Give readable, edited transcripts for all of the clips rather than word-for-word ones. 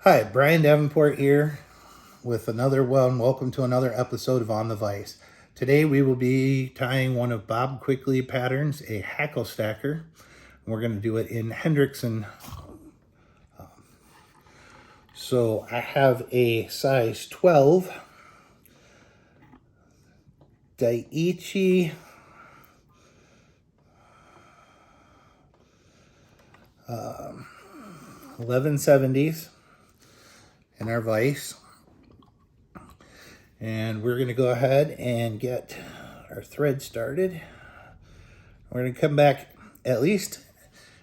Hi, Brian Davenport here with another one. Welcome to another episode of On the Vise. Today we will be tying one of Bob Quigley patterns, a hackle stacker. We're going to do it in Hendrickson. So I have a size 12 Daiichi 1170s in our vise. And we're going to go ahead and get our thread started. We're going to come back at least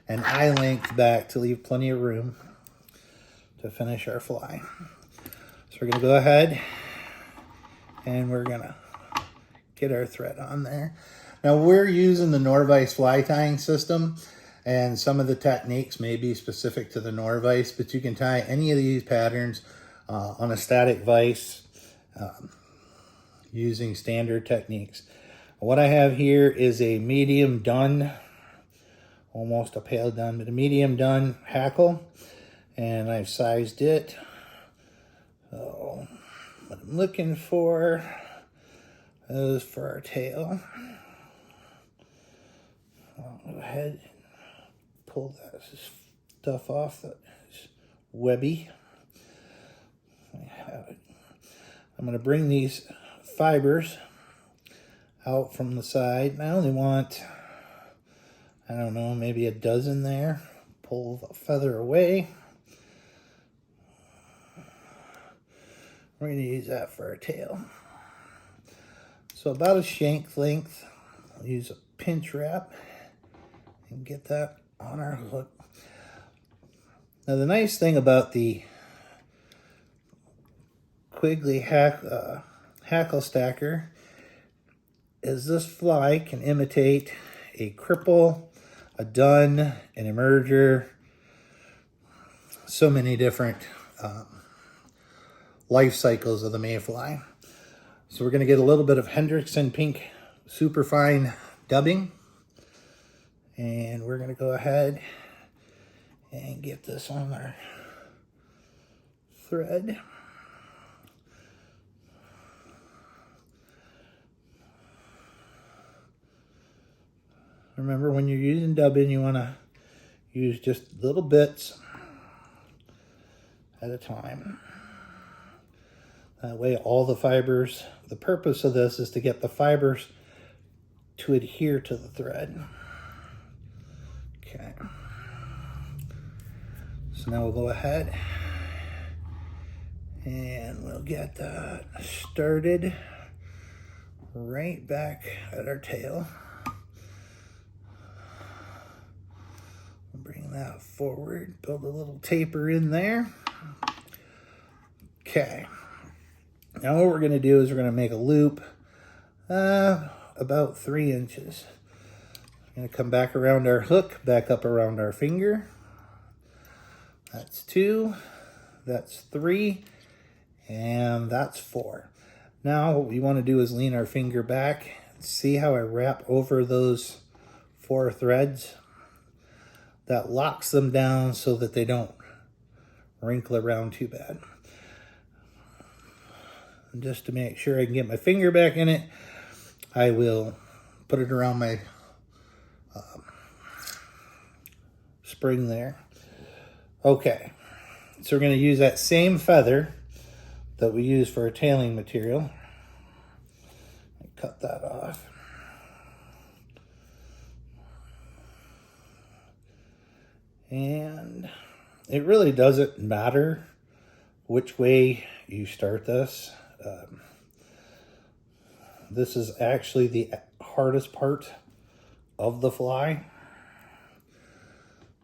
an eye length back to leave plenty of room to finish our fly. So we're going to go ahead and we're going to get our thread on there. Now we're using the Norvise fly tying system, and some of the techniques may be specific to the Norvise, but you can tie any of these patterns on a static vise using standard techniques. What I have here is a medium done, almost a pale done, but a medium done hackle, and I've sized it. So what I'm looking for is for our tail. I'll go ahead and pull that stuff off that's webby. I'm going to bring these fibers out from the side. And I only want, I don't know, maybe a dozen there. Pull the feather away. We're going to use that for our tail. So about a shank length. I'll use a pinch wrap and get that on our hook. Now the nice thing about the Quigley hackle stacker is this fly can imitate a cripple, a dun, an emerger, so many different life cycles of the mayfly. So we're going to get a little bit of Hendrickson pink Superfine dubbing, and we're going to go ahead and get this on our thread. Remember, when you're using dubbing, you want to use just little bits at a time. That way all the fibers, the purpose of this is to get the fibers to adhere to the thread. Okay. So now we'll go ahead and we'll get that started right back at our tail. Bring that forward, build a little taper in there. Okay. Now what we're going to do is we're going to make a loop about 3 inches. We're going to come back around our hook, back up around our finger. That's 2, that's 3, and that's 4. Now what we want to do is lean our finger back. See how I wrap over those 4 threads? That locks them down so that they don't wrinkle around too bad. And just to make sure I can get my finger back in it, I will put it around my spring there. Okay, so we're going to use that same feather that we use for our tailing material. Cut that off. And it really doesn't matter which way you start this. This is actually the hardest part of the fly.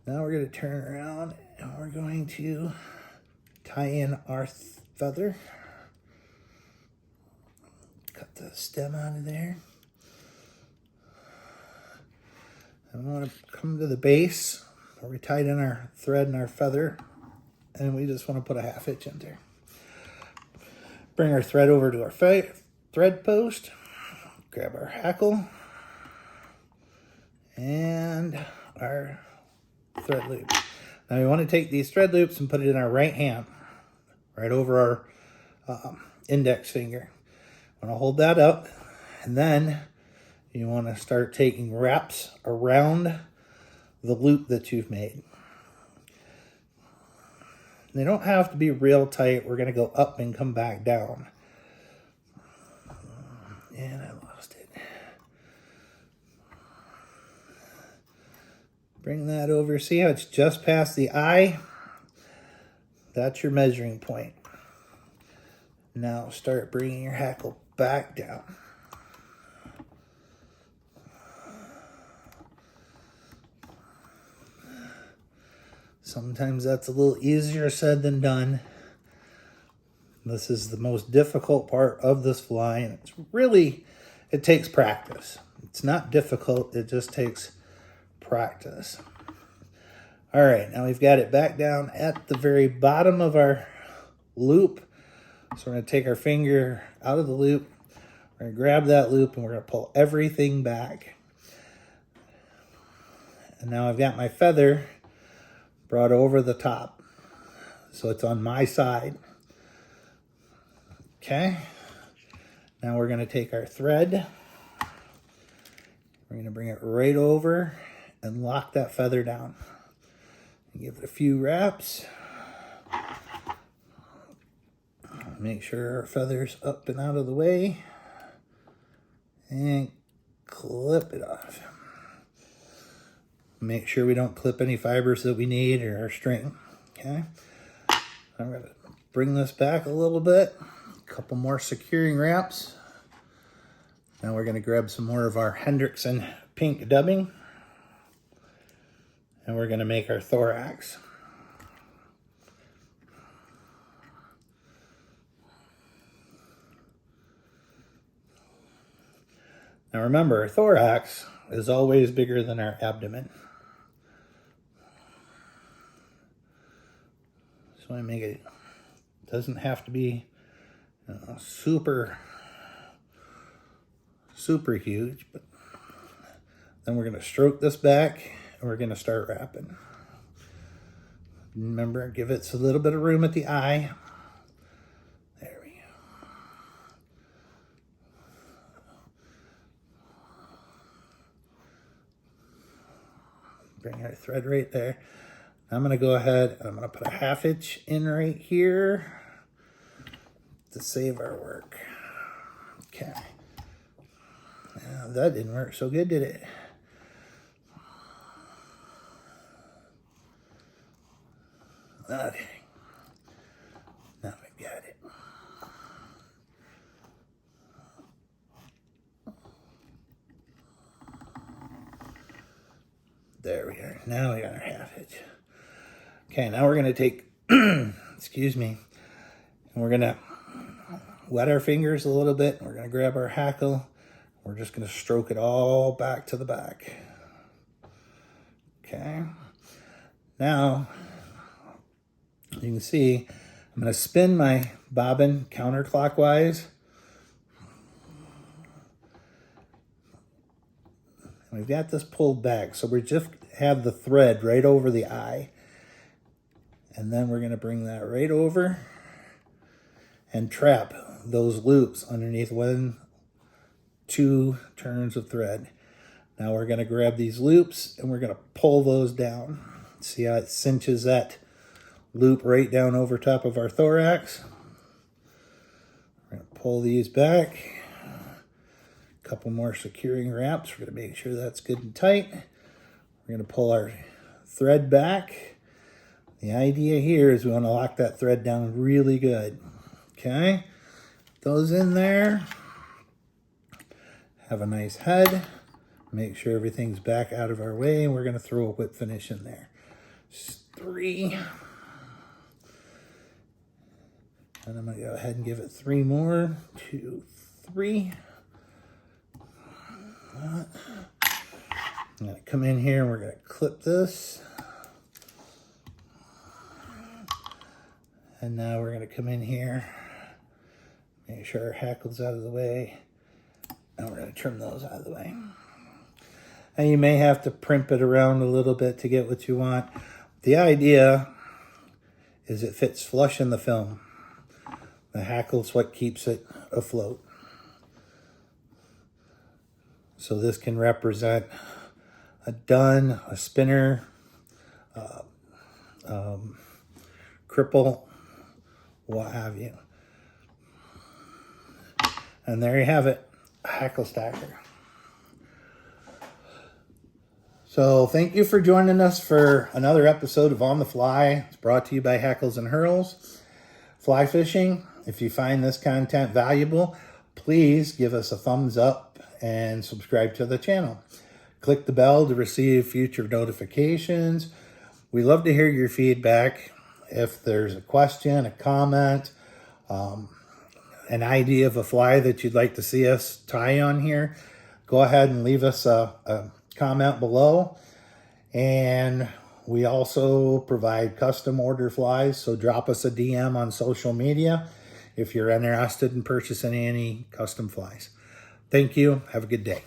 Now we're going to turn around and we're going to tie in our feather. Cut the stem out of there. And we want to come to the base where we tied in our thread and our feather, and we just want to put a 1/2 inch in there. Bring our thread over to our thread post, grab our hackle and our thread loop. Now we want to take these thread loops and put it in our right hand. right over our index finger. Want to hold that up, and then you want to start taking wraps around the loop that you've made. They don't have to be real tight. We're going to go up and come back down. And I lost it. Bring that over. See how it's just past the eye? That's your measuring point. Now start bringing your hackle back down. Sometimes that's a little easier said than done. This is the most difficult part of this fly, and it's really, it takes practice. It's not difficult, it just takes practice. All right, now we've got it back down at the very bottom of our loop. So we're going to take our finger out of the loop. We're going to grab that loop and we're going to pull everything back. And now I've got my feather brought over the top, so it's on my side. Okay, now we're going to take our thread, we're going to bring it right over and lock that feather down. Give it a few wraps. Make sure our feather's up and out of the way, and clip it off. Make sure we don't clip any fibers that we need or our string. Okay, I'm going to bring this back a little bit. A couple more securing wraps. Now we're going to grab some more of our Hendrickson pink dubbing, and we're going to make our thorax. Now remember, our thorax is always bigger than our abdomen. So I make it, doesn't have to be super huge, but then we're going to stroke this back and we're going to start wrapping. Remember, give it a little bit of room at the eye. There we go. Bring our thread right there. I'm going to go ahead and I'm going to put a 1/2 inch in right here to save our work. Okay. Now, that didn't work so good, did it? Okay. Now we got it. There we are. Now we got our 1/2 inch. Okay, now we're going to take, excuse me, and we're going to wet our fingers a little bit. We're going to grab our hackle. We're just going to stroke it all back to the back. Okay. Now, you can see, I'm going to spin my bobbin counterclockwise. And we've got this pulled back, so we just have the thread right over the eye. And then we're going to bring that right over and trap those loops underneath 1-2 turns of thread. Now we're going to grab these loops and we're going to pull those down. See how it cinches that loop right down over top of our thorax? We're going to pull these back. A couple more securing wraps. We're going to make sure that's good and tight. We're going to pull our thread back. The idea here is we want to lock that thread down really good. Okay? Those in there. Have a nice head. Make sure everything's back out of our way. And we're going to throw a whip finish in there. Just 3. And I'm going to go ahead and give it 3 more. 2, 3. I'm going to come in here and we're going to clip this. And now we're going to come in here, make sure our hackle's out of the way, and we're going to trim those out of the way. And you may have to primp it around a little bit to get what you want. The idea is it fits flush in the film. The hackle's what keeps it afloat. So this can represent a dun, a spinner, cripple, what have you. And there you have it, a hackle stacker. So thank you for joining us for another episode of On the Fly. It's brought to you by Hackles and Hurls. Fly fishing, if you find this content valuable, please give us a thumbs up and subscribe to the channel. Click the bell to receive future notifications. We love to hear your feedback. If there's a question, a comment, an idea of a fly that you'd like to see us tie on here, go ahead and leave us a comment below. And we also provide custom order flies, so drop us a DM on social media if you're interested in purchasing any custom flies. Thank you. Have a good day.